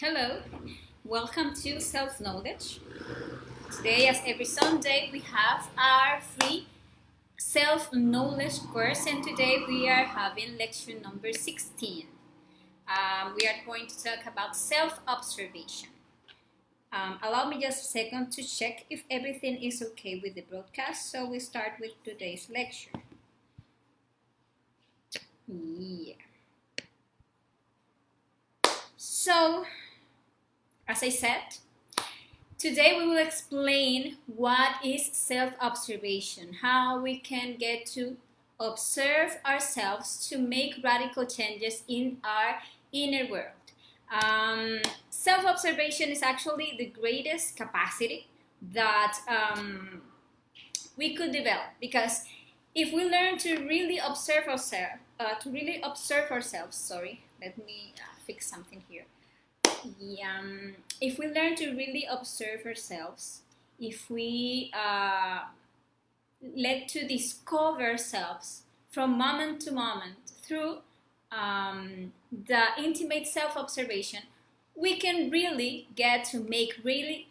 Hello, welcome to Self-Knowledge. Today, as every Sunday, we have our free self-knowledge course, and today we are having lecture number 16. We are going to talk about self-observation. Allow me just a second to check if everything is okay with the broadcast, so we start with today's lecture. Yeah. So, as I said, today we will explain what is self-observation, how we can get to observe ourselves to make radical changes in our inner world. Self-observation is actually the greatest capacity that we could develop, because if we learn to really observe ourselves, let me fix something here. If we learn to really observe ourselves, if we let to discover ourselves from moment to moment through the intimate self-observation, we can really get to make really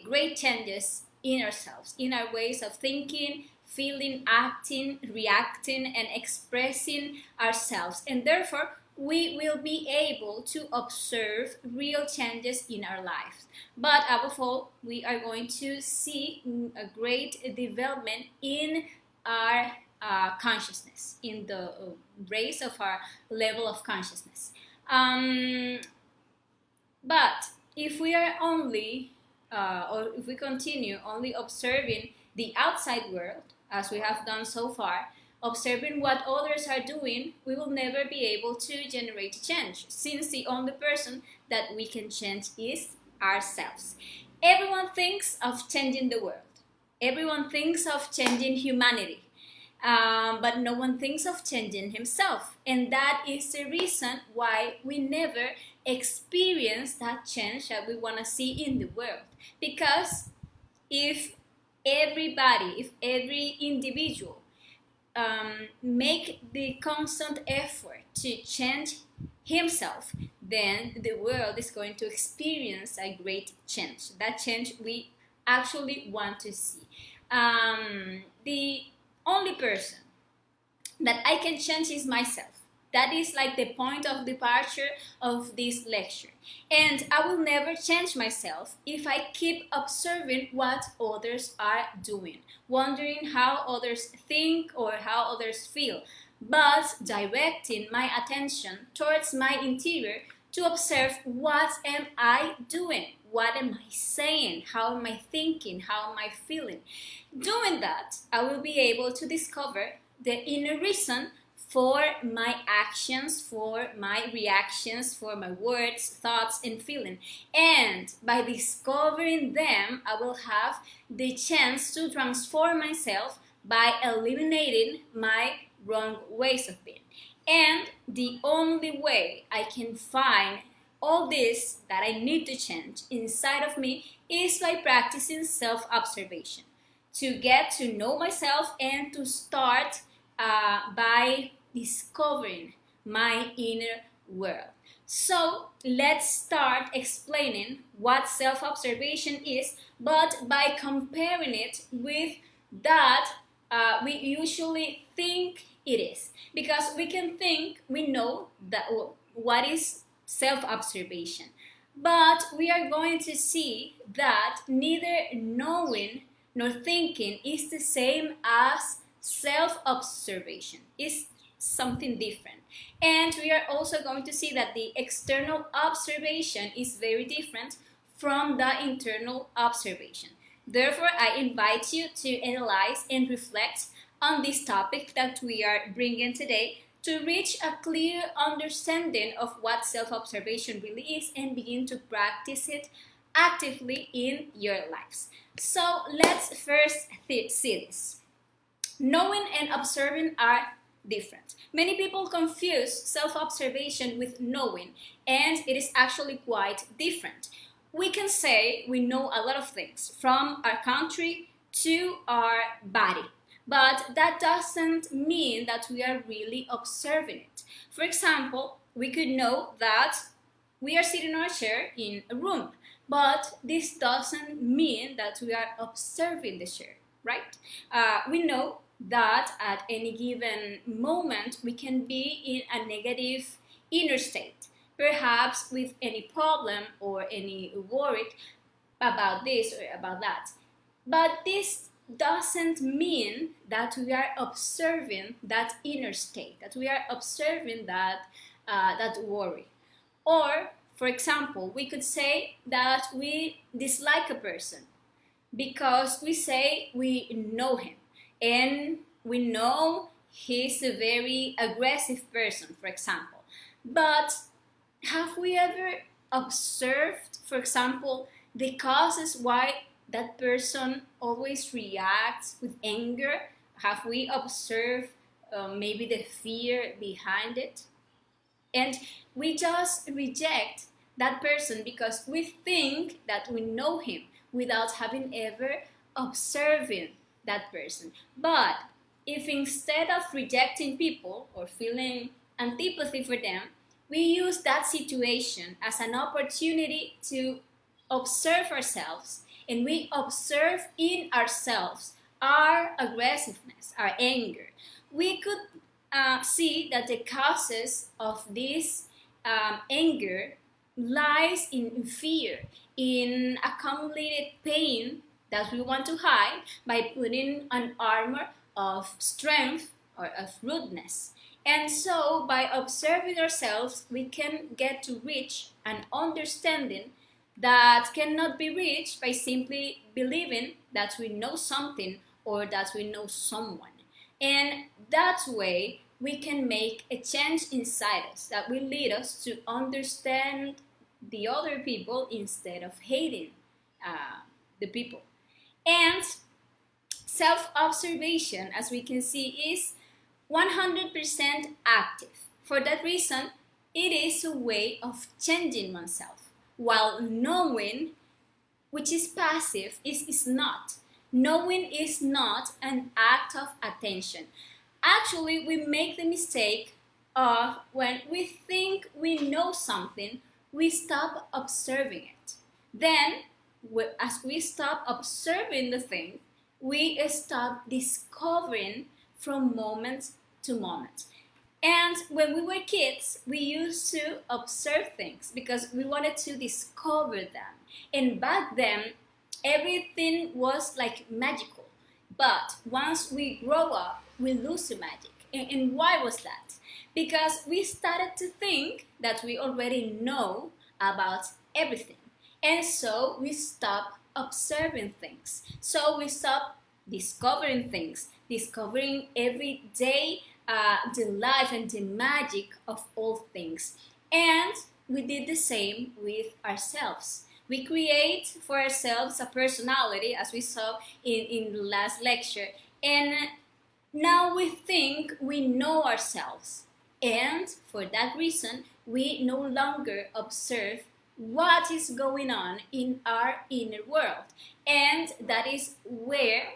great changes in ourselves, in our ways of thinking, feeling, acting, reacting, and expressing ourselves. And therefore, we will be able to observe real changes in our lives. But above all, we are going to see a great development in our consciousness, in the raise of our level of consciousness. But if we are only, or if we continue only observing the outside world, as we have done so far, observing what others are doing, we will never be able to generate change, since the only person that we can change is ourselves. Everyone thinks of changing the world. Everyone thinks of changing humanity. But no one thinks of changing himself. And that is the reason why we never experience that change that we want to see in the world. Because if every individual make the constant effort to change himself, then the world is going to experience a great change. That change we actually want to see. The only person that I can change is myself. That is like the point of departure of this lecture. And I will never change myself if I keep observing what others are doing, wondering how others think or how others feel, but directing my attention towards my interior to observe what am I doing, what am I saying, how am I thinking, how am I feeling. Doing that, I will be able to discover the inner reason for my actions, for my reactions, for my words, thoughts, and feeling. And by discovering them, I will have the chance to transform myself by eliminating my wrong ways of being. And the only way I can find all this that I need to change inside of me is by practicing self-observation, to get to know myself and to start by discovering my inner world. So let's start explaining what self-observation is, but by comparing it with that we usually think it is. Because we can think we know that what is self-observation, but we are going to see that neither knowing nor thinking is the same as self-observation. It's something different. And we are also going to see that the external observation is very different from the internal observation. Therefore, I invite you to analyze and reflect on this topic that we are bringing today to reach a clear understanding of what self-observation really is and begin to practice it actively in your lives. So let's first see this. Knowing and observing are different. Many people confuse self-observation with knowing, and it is actually quite different. We can say we know a lot of things, from our country to our body, but that doesn't mean that we are really observing it. For example, we could know that We are sitting on a chair in a room, but this doesn't mean that we are observing the chair, right? We know that at any given moment we can be in a negative inner state, perhaps with any problem or any worry about this or about that. But this doesn't mean that we are observing that inner state, that we are observing that worry. Or, for example, we could say that we dislike a person because we say we know him and we know he's a very aggressive person, for example. But have we ever observed, for example, the causes why that person always reacts with anger? Have we observed maybe the fear behind it? And we just reject that person because we think that we know him without having ever observing that person. But if instead of rejecting people or feeling antipathy for them, we use that situation as an opportunity to observe ourselves, and we observe in ourselves our aggressiveness, our anger, we could see that the causes of this anger lies in fear, in accumulated pain that we want to hide by putting an armor of strength or of rudeness. And so, by observing ourselves, we can get to reach an understanding that cannot be reached by simply believing that we know something or that we know someone. And that way, we can make a change inside us that will lead us to understand the other people instead of hating the people. And self-observation, as we can see, is 100% active. For that reason, it is a way of changing oneself, while knowing, which is passive, is not. Knowing is not an act of attention. Actually, we make the mistake of when we think we know something, we stop observing it. Then, as we stop observing the thing, we stop discovering from moment to moment. And when we were kids, we used to observe things because we wanted to discover them. And back then, everything was like magical. But once we grow up, we lose the magic. And why was that? Because we started to think that we already know about everything. And so we stop observing things. So we stop discovering things, discovering every day the life and the magic of all things. And we did the same with ourselves. We create for ourselves a personality, as we saw in the last lecture, and now we think we know ourselves. And for that reason, we no longer observe what is going on in our inner world. And that is where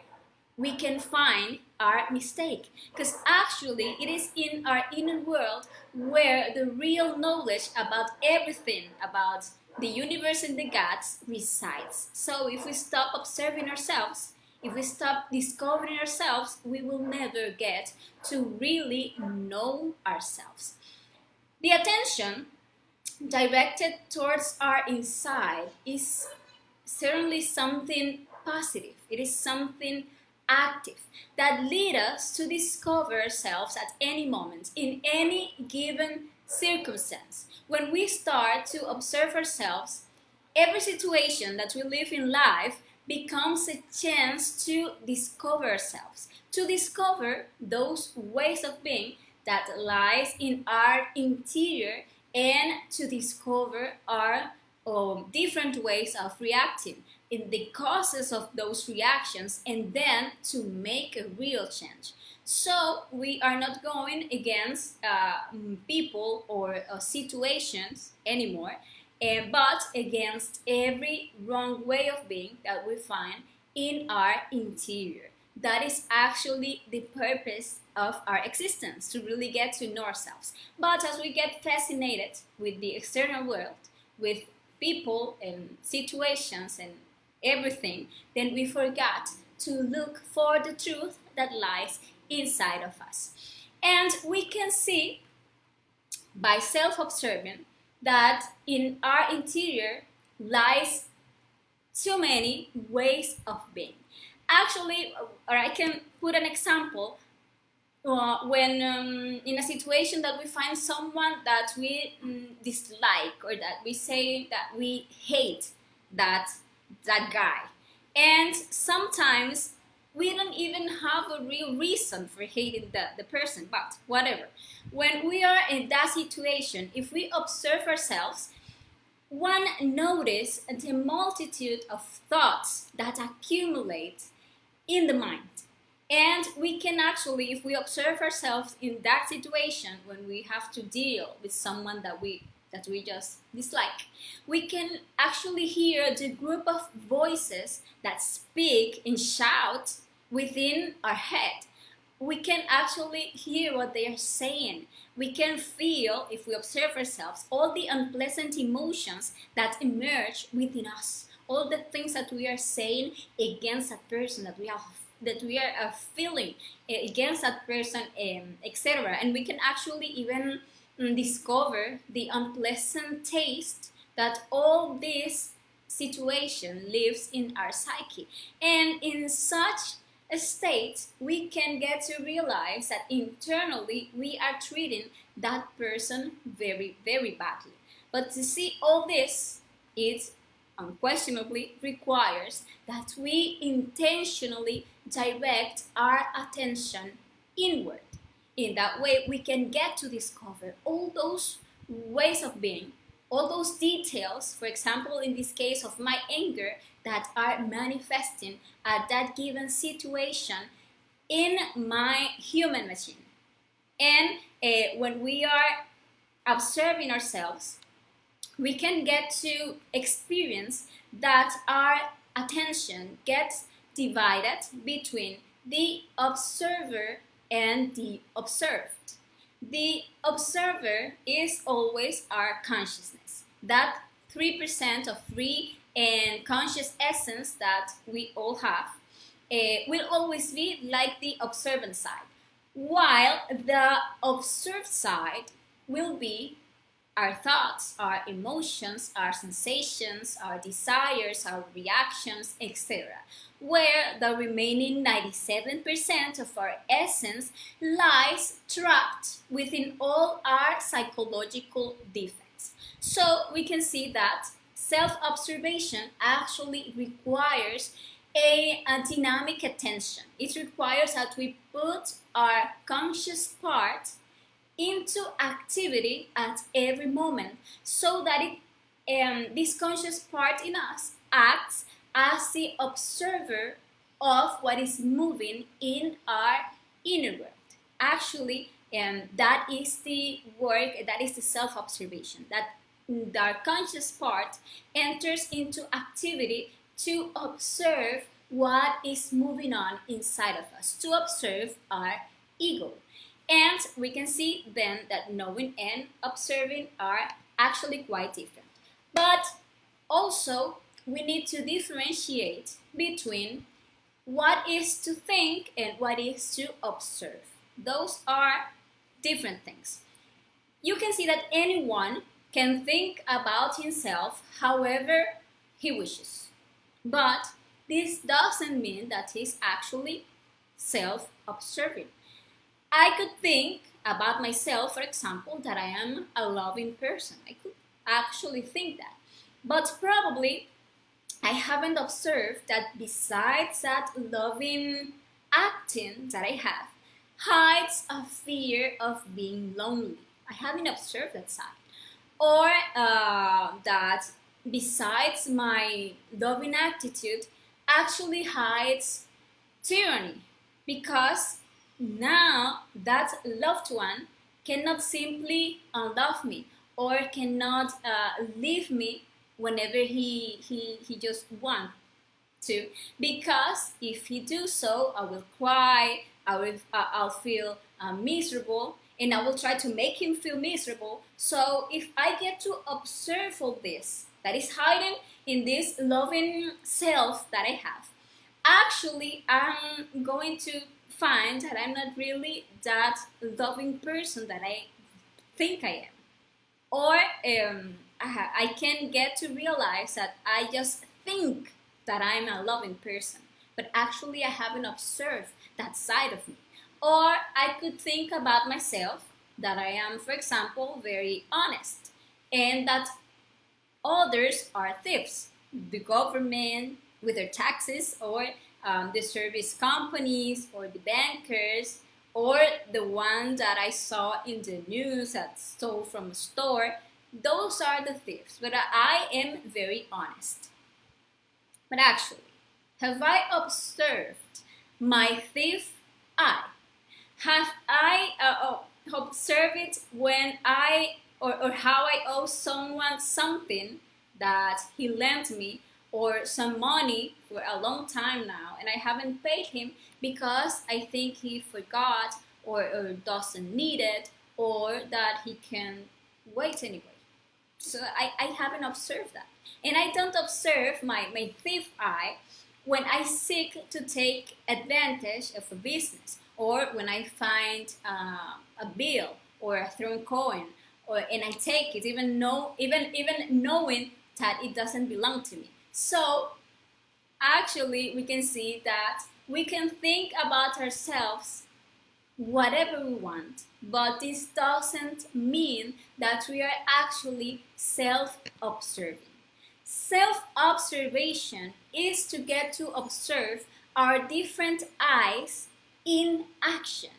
we can find our mistake. Because actually, it is in our inner world where the real knowledge about everything, about the universe and the gods, resides. So if we stop observing ourselves, if we stop discovering ourselves, we will never get to really know ourselves. The attention directed towards our inside is certainly something positive. It is something active that lead us to discover ourselves at any moment, in any given circumstance. When we start to observe ourselves, every situation that we live in life becomes a chance to discover ourselves, to discover those ways of being that lies in our interior, and to discover our different ways of reacting in the causes of those reactions, and then to make a real change. So we are not going against people or situations anymore, but against every wrong way of being that we find in our interior. That is actually the purpose of our existence, to really get to know ourselves. But as we get fascinated with the external world, with people and situations and everything, then we forgot to look for the truth that lies inside of us. And we can see by self-observing that in our interior lies too many ways of being. Actually, or I can put an example, when in a situation that we find someone that we dislike, or that we say that we hate that guy, and sometimes we don't even have a real reason for hating the person, but whatever. When we are in that situation, if we observe ourselves, one notice the multitude of thoughts that accumulate in the mind. And we can actually, if we observe ourselves in that situation, when we have to deal with someone that we just dislike, we can actually hear the group of voices that speak and shout within our head. We can actually hear what they are saying. We can feel, if we observe ourselves, all the unpleasant emotions that emerge within us, all the things that we are saying against a person, that we are feeling against that person, etc. And we can actually even discover the unpleasant taste that all this situation lives in our psyche. And in such a state, we can get to realize that internally we are treating that person very, very badly. But to see all this, it unquestionably requires that we intentionally direct our attention inward. In that way, we can get to discover all those ways of being, all those details, for example, in this case of my anger, that are manifesting at that given situation in my human machine. And when we are observing ourselves, we can get to experience that our attention gets divided between the observer and the observed. The observer is always our consciousness, that 3% of free and conscious essence that we all have will always be like the observant side, while the observed side will be our thoughts, our emotions, our sensations, our desires, our reactions, etc., where the remaining 97% of our essence lies trapped within all our psychological defects. So we can see that self-observation actually requires a dynamic attention. It requires that we put our conscious part into activity at every moment, so that this conscious part in us acts as the observer of what is moving in our inner world. Actually, that is the work, that is the self-observation, that our conscious part enters into activity to observe what is moving on inside of us, to observe our ego. And we can see then that knowing and observing are actually quite different. But also, we need to differentiate between what is to think and what is to observe. Those are different things. You can see that anyone can think about himself however he wishes. But this doesn't mean that he's actually self-observing. I could think about myself, for example, that I am a loving person. I could actually think that. But probably I haven't observed that besides that loving acting that I have, hides a fear of being lonely. I haven't observed that side. Or that besides my loving attitude, actually hides tyranny, because now that loved one cannot simply unlove me, or cannot leave me whenever he just wants to, because if he do so, I will cry, I'll feel miserable, and I will try to make him feel miserable. So if I get to observe all this that is hiding in this loving self that I have, actually I'm going to find that I'm not really that loving person that I think I am. Or I can get to realize that I just think that I'm a loving person, but actually I haven't observed that side of me. Or I could think about myself that I am, for example, very honest, and that others are thieves. The government with their taxes, or the service companies, or the bankers, or the one that I saw in the news that stole from a store. Those are the thieves, but I am very honest. But actually, have I observed my thief eye? Have I observed it when or how I owe someone something that he lent me, or some money for a long time now, and I haven't paid him because I think he forgot, or doesn't need it, or that he can wait anyway. So I haven't observed that. And I don't observe my thief eye when I seek to take advantage of a business, or when I find a bill or a thrown coin, and I take it, even knowing that it doesn't belong to me. So actually, we can see that we can think about ourselves whatever we want, but this doesn't mean that we are actually self-observing. Self-observation is to get to observe our different eyes in action,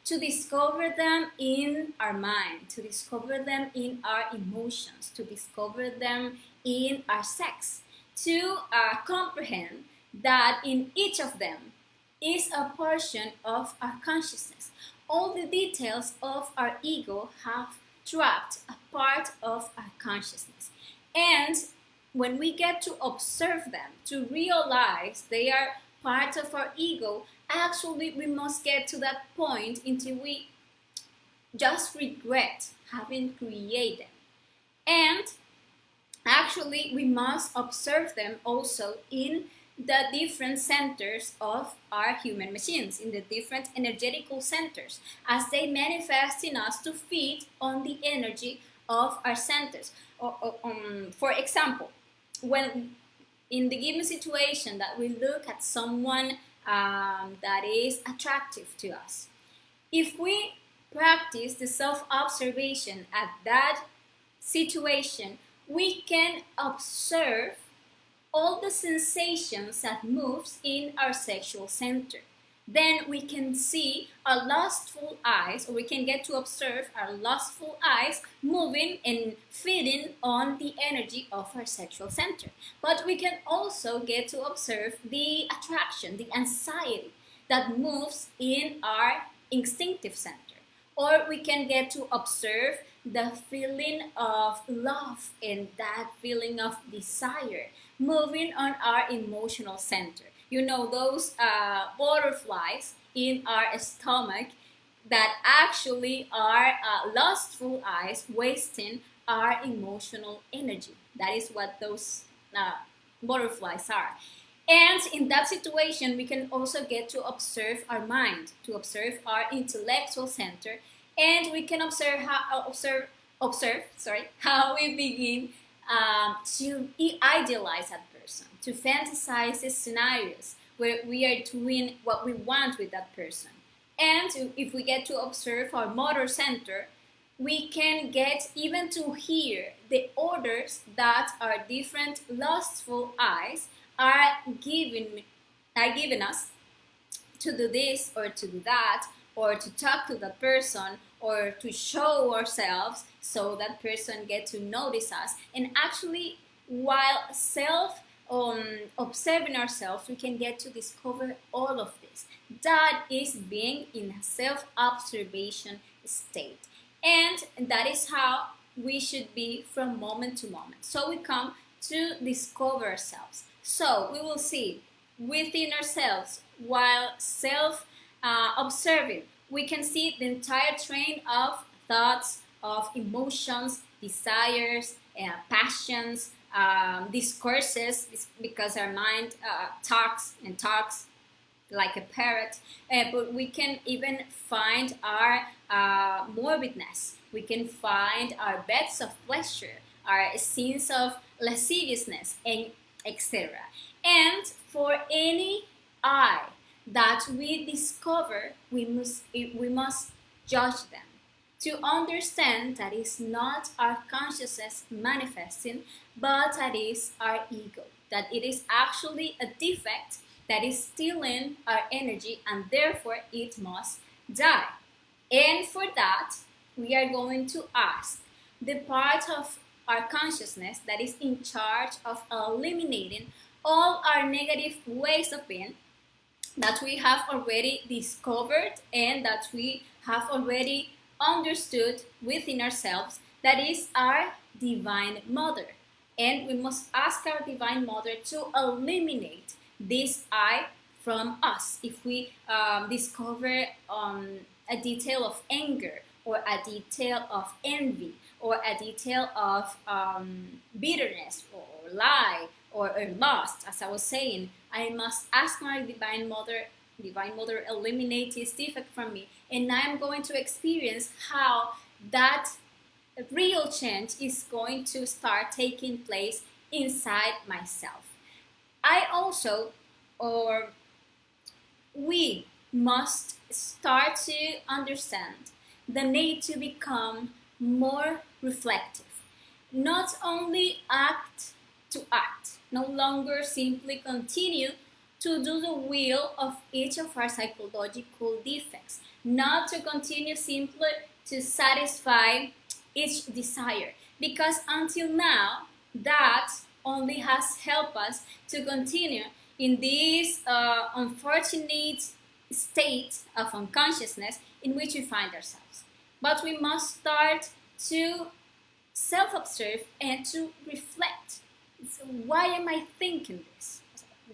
to discover them in our mind, to discover them in our emotions, to discover them in our sex, to comprehend that in each of them is a portion of our consciousness. All the details of our ego have trapped a part of our consciousness. And when we get to observe them, to realize they are part of our ego, actually we must get to that point until we just regret having created them. And actually we must observe them also in the different centers of our human machines, in the different energetical centers, as they manifest in us to feed on the energy of our centers. For example, when in the given situation that we look at someone that is attractive to us, if we practice the self-observation at that situation, we can observe all the sensations that moves in our sexual center. Then we can see our lustful eyes, or we can get to observe our lustful eyes moving and feeding on the energy of our sexual center. But we can also get to observe the attraction, the anxiety that moves in our instinctive center. Or we can get to observe the feeling of love and that feeling of desire moving on our emotional center. You know, those butterflies in our stomach that actually are lustful eyes wasting our emotional energy. That is what those butterflies are. And in that situation, we can also get to observe our mind, to observe our intellectual center, and we can observe how we begin to idealize that person, to fantasize the scenarios where we are doing what we want with that person. And if we get to observe our motor center, we can get even to hear the orders that our different lustful eyes are giving us to do this or to do that, or to talk to that person, or to show ourselves so that person get to notice us. And actually, while observing ourselves, we can get to discover all of this. That is being in a self-observation state. And that is how we should be from moment to moment. So we come to discover ourselves. So we will see within ourselves, while observing, we can see the entire train of thoughts, of emotions, desires, passions, discourses, because our mind talks and talks like a parrot, but we can even find our morbidness. We can find our beds of pleasure, our scenes of lasciviousness, and etc. And for any eye that we discover, we must judge them to understand that it's not our consciousness manifesting, but that is our ego, that it is actually a defect that is stealing our energy, and therefore it must die. And for that, we are going to ask the part of our consciousness that is in charge of eliminating all our negative ways of being that we have already discovered and that we have already understood within ourselves, that is our Divine Mother. And we must ask our Divine Mother to eliminate this I from us. If we discover a detail of anger, or a detail of envy, or a detail of bitterness, or lie, or lust, as I was saying, I must ask my Divine Mother, eliminate this defect from me, and I am going to experience how that real change is going to start taking place inside myself. I also, or we must start to understand the need to become more reflective. Not only act to act, no longer simply continue to do the will of each of our psychological defects, not to continue simply to satisfy each desire, because until now that only has helped us to continue in this unfortunate state of unconsciousness in which we find ourselves. But we must start to self-observe and to reflect. So why am I thinking this?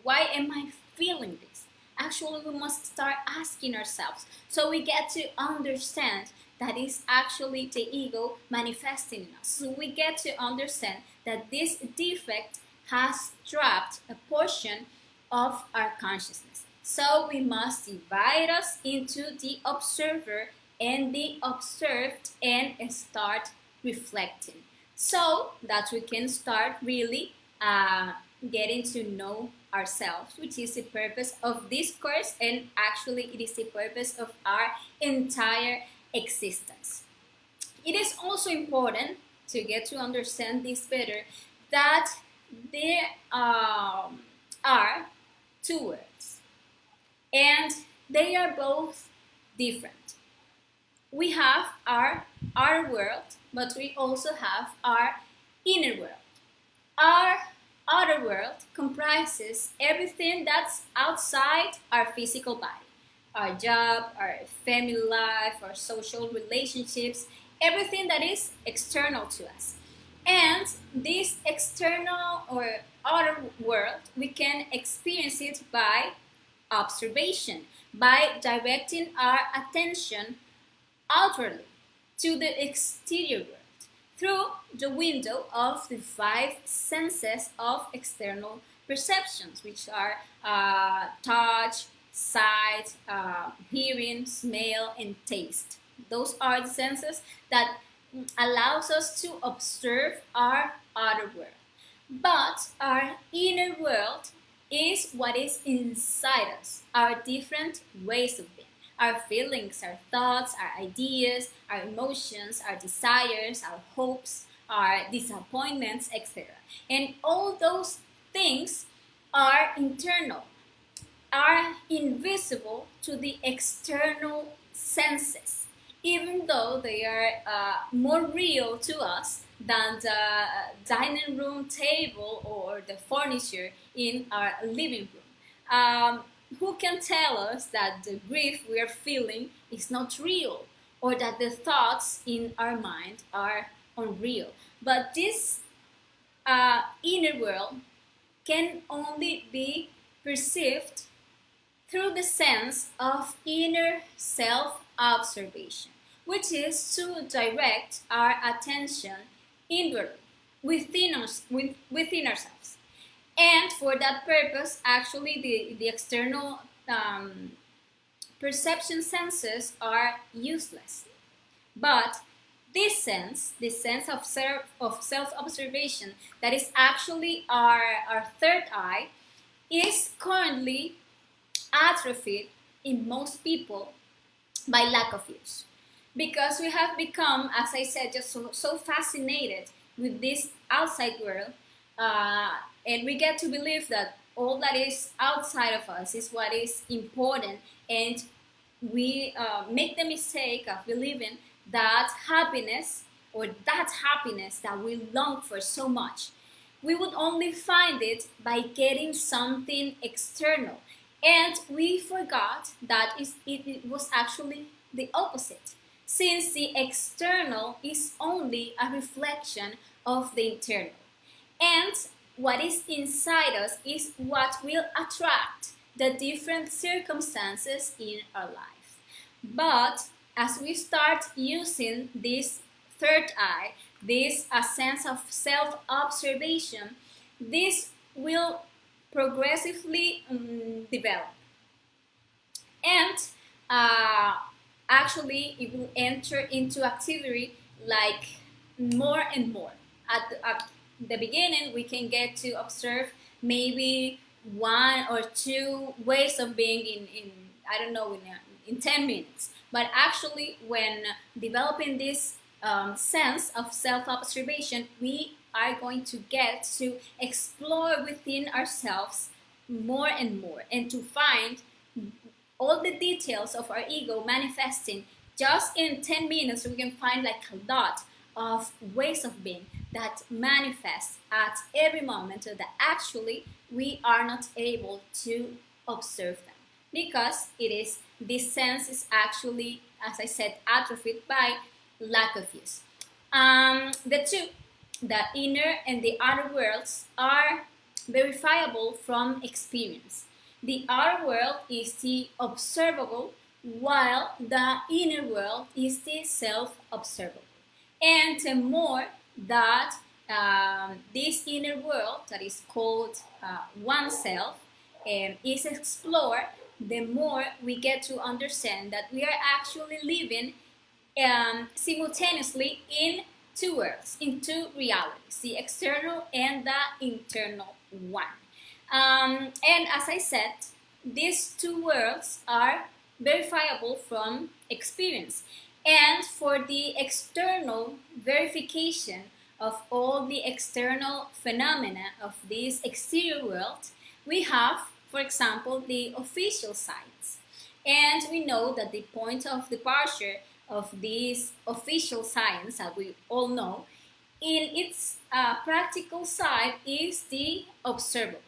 Why am I feeling this? Actually, we must start asking ourselves, so we get to understand that is actually the ego manifesting in us. So we get to understand that this defect has trapped a portion of our consciousness. So we must divide us into the observer and the observed, and start reflecting, so that we can start really getting to know ourselves, which is the purpose of this course, and actually it is the purpose of our entire existence. It is also important to get to understand this better, that there are two worlds, and they are both different. We have our outer world, but we also have our inner world. Our outer world comprises everything that's outside our physical body. Our job, our family life, our social relationships, everything that is external to us. And this external or outer world, we can experience it by observation, by directing our attention outwardly to the exterior world through the window of the five senses of external perceptions, which are touch, sight, hearing, smell, and taste. Those are the senses that allows us to observe our outer world. But our inner world is what is inside us, our different ways of being, our feelings, our thoughts, our ideas, our emotions, our desires, our hopes, our disappointments, etc. And all those things are internal, are invisible to the external senses, even though they are more real to us than the dining room table or the furniture in our living room. Who can tell us that the grief we are feeling is not real, or that the thoughts in our mind are unreal? But this inner world can only be perceived through the sense of inner self-observation, which is to direct our attention inward, within ourselves. And for that purpose, actually, the external perception senses are useless. But this sense of self-observation, that is actually our third eye, is currently atrophied in most people by lack of use. Because we have become, as I said, just so fascinated with this outside world, and we get to believe that all that is outside of us is what is important, and we make the mistake of believing that happiness, or that happiness that we long for so much, we would only find it by getting something external. And we forgot that it was actually the opposite, since the external is only a reflection of the internal. And what is inside us is what will attract the different circumstances in our life. But as we start using this third eye, this a sense of self-observation, this will progressively develop. And actually, it will enter into activity like more and more. At the beginning, we can get to observe maybe one or two ways of being in I don't know, in 10 minutes. But actually, when developing this sense of self-observation, we are going to get to explore within ourselves more and more, and to find all the details of our ego manifesting. Just in 10 minutes, we can find like a lot of ways of being that manifest at every moment, so that actually we are not able to observe them, because this sense is actually, as I said, atrophied by lack of use. The two, the inner and the outer worlds, are verifiable from experience. The outer world is the observable, while the inner world is the self-observable. And the more that this inner world, that is called oneself, is explored, the more we get to understand that we are actually living simultaneously in two worlds, in two realities, the external and the internal one. And as I said, these two worlds are verifiable from experience. And for the external verification of all the external phenomena of this exterior world, we have, for example, the official science. And we know that the point of departure of this official science, that we all know, in its practical side is the observable.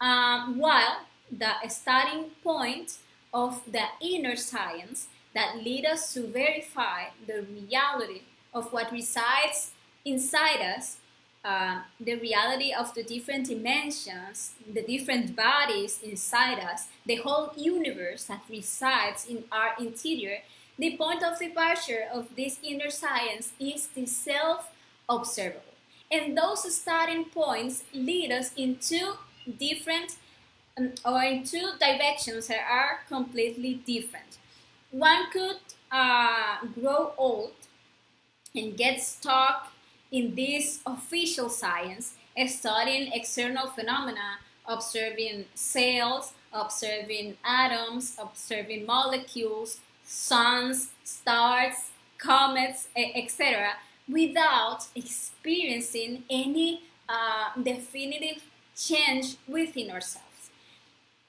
While the starting point of the inner science that lead us to verify the reality of what resides inside us, the reality of the different dimensions, the different bodies inside us, the whole universe that resides in our interior, the point of departure of this inner science is the self-observable. And those starting points lead us into different or in two directions that are completely different. One could grow old and get stuck in this official science, studying external phenomena, observing cells, observing atoms, observing molecules, suns, stars, comets, etc., without experiencing any definitive change within ourselves.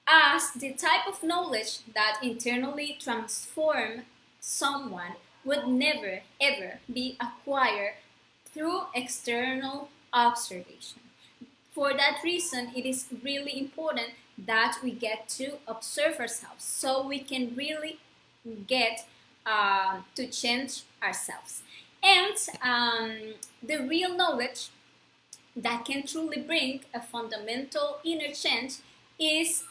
As the type of knowledge that internally transforms someone would never ever be acquired through external observation. For that reason, it is really important that we get to observe ourselves, so we can really get to change ourselves. And the real knowledge that can truly bring a fundamental inner change is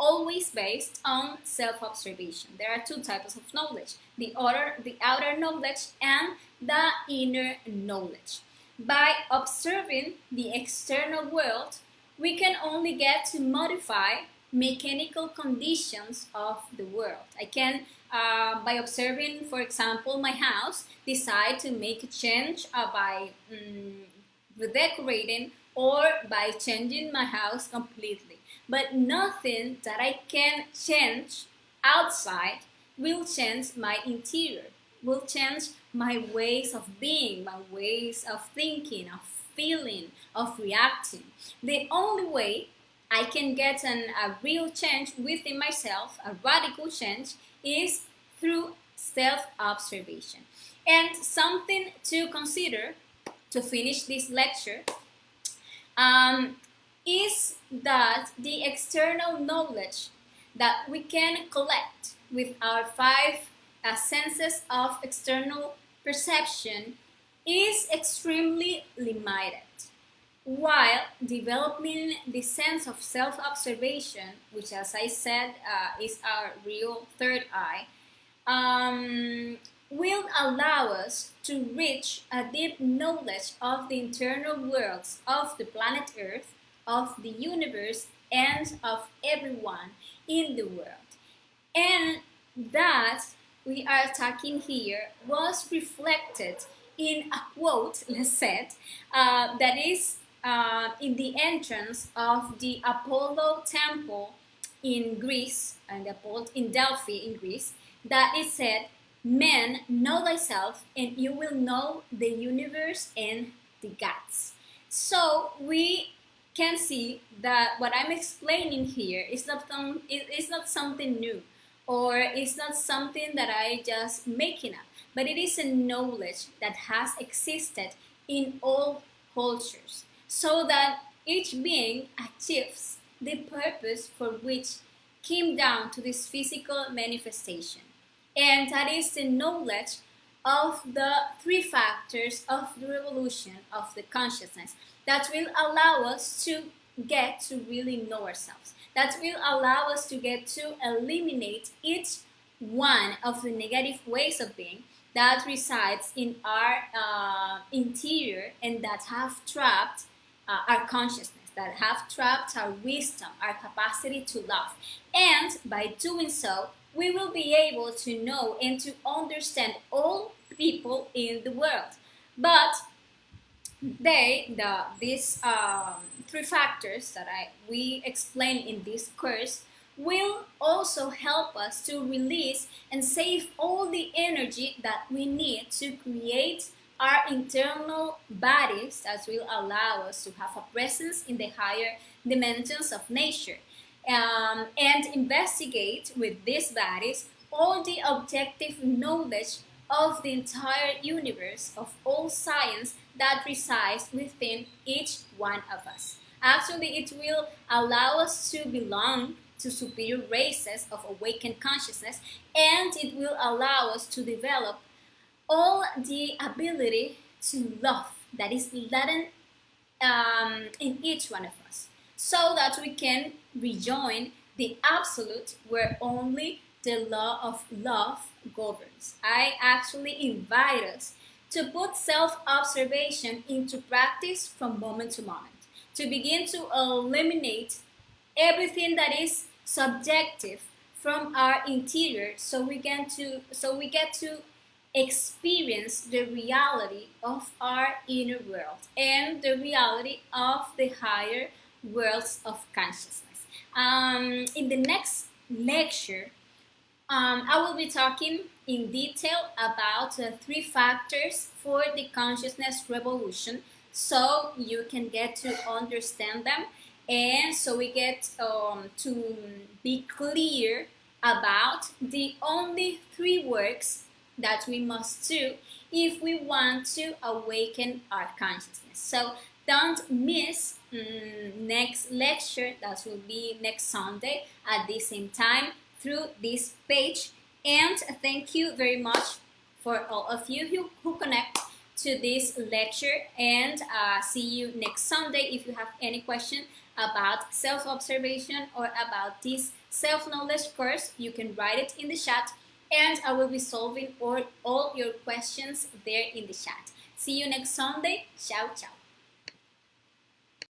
always based on self-observation. There are two types of knowledge, the outer knowledge and the inner knowledge. By observing the external world, we can only get to modify mechanical conditions of the world. I can, by observing, for example, my house, decide to make a change by redecorating or by changing my house completely. But nothing that I can change outside will change my interior, will change my ways of being, my ways of thinking, of feeling, of reacting. The only way I can get a real change within myself, a radical change, is through self-observation. And something to consider to finish this lecture is that the external knowledge that we can collect with our five senses of external perception is extremely limited, while developing the sense of self-observation, which, as I said, is our real third eye, will allow us to reach a deep knowledge of the internal worlds of the planet Earth, of the universe, and of everyone in the world. And that we are talking here was reflected in a quote, let's say, that is in the entrance of the Apollo temple in Greece, and in Delphi in Greece, that it said, "Man, know thyself, and you will know the universe and the gods." So we can see that what I'm explaining here is not something new, or it's not something that I just making up, but it is a knowledge that has existed in all cultures, so that each being achieves the purpose for which came down to this physical manifestation. And that is the knowledge of the three factors of the revolution of the consciousness that will allow us to get to really know ourselves, that will allow us to get to eliminate each one of the negative ways of being that resides in our interior and that have trapped our consciousness, that have trapped our wisdom, our capacity to love. And by doing so, we will be able to know and to understand all people in the world. But these three factors that we explain in this course will also help us to release and save all the energy that we need to create our internal bodies that will allow us to have a presence in the higher dimensions of nature, and investigate with these bodies all the objective knowledge of the entire universe, of all science that resides within each one of us. Actually, it will allow us to belong to superior races of awakened consciousness, and it will allow us to develop all the ability to love that is latent in each one of us, so that we can rejoin the absolute where only the law of love governs. I actually invite us to put self-observation into practice from moment to moment, to begin to eliminate everything that is subjective from our interior, so we get to experience the reality of our inner world and the reality of the higher worlds of consciousness. In the next lecture, I will be talking in detail about three factors for the consciousness revolution, so you can get to understand them, and so we get to be clear about the only three works that we must do if we want to awaken our consciousness. So don't miss next lecture, that will be next Sunday at the same time through this page. And thank you very much for all of you who connect to this lecture, and see you next Sunday. If you have any question about self-observation or about this self-knowledge course, you can write it in the chat, and I will be solving all your questions there in the chat. See you next Sunday. Ciao, ciao.